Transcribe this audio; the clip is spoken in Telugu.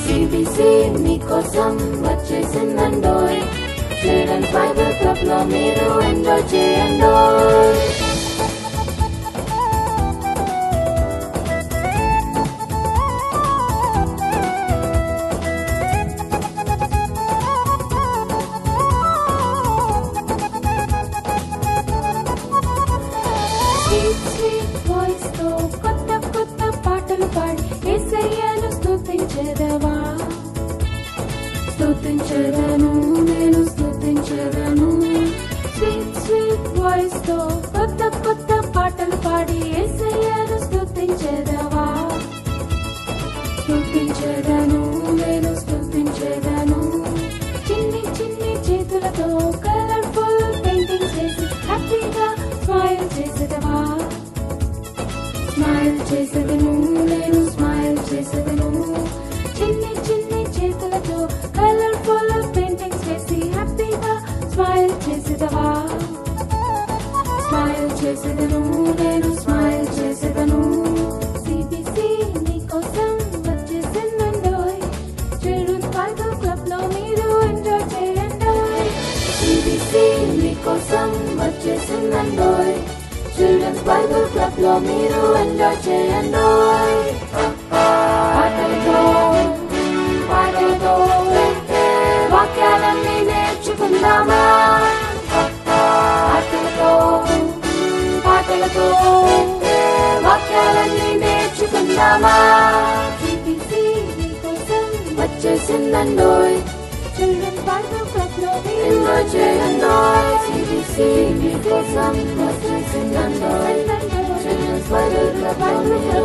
CBC మీకోసం వచ్చేసిందండోయ్. చిల్డ్రన్స్ బైబిల్ క్లబ్ లో మీరు ఎంజాయ్ చేయండోయ్. స్తుతించెదను నేను స్తుతించెదను స్వీట్ స్వీట్ వాయిస్ తో కొత్త కొత్త పాటలు పాడి యేసయ్యను స్తుతించెదవా. స్తుతించెదను నేను స్తుతించెదను చిన్ని చిన్ని చేతులతో కలర్ఫుల్ పెయింటింగ్స్ వేసి హ్యాపీగా స్మైల్ చేసేదవా. స్మైల్ చేసేదను నేను స్మైల్ చేసేదను చిన్ని చిన్ని చేతులతో కలర్ఫుల్ పెయింటింగ్స్ వేసి హ్యాపీగా స్మైల్ చేసేదవా. స్మైల్ చేసేదను నేను స్మైల్ చేసేదను. CBC నీకోసం వచ్చేసిందండోయ్. చిల్డ్రన్స్ బైబిల్ క్లబ్ లో మీరు ఎంజాయ్ చేయండోయ్. CBC మీకోసం వచ్చేసిందండోయ్. చిల్డ్రన్స్ బైబిల్ క్లబ్ లో మీరు ఎంజాయ్ చేయండోయ్. పాటలతో వాక్యాలన్నీ నేర్చుకుందామా. పాటలతో వాక్యాలన్నీ నేర్చుకుందామా. CBC నీకోసం వచ్చేసిందండోయ్. చిల్డ్రన్స్ బైబిల్ క్లబ్ లో మీరు ఎంజాయ్ చేయండోయ్. CBC మీకోసం వచ్చేసిందండోయ్. చిల్డ్రన్స్ బైబిల్ క్లబ్ లో మీరు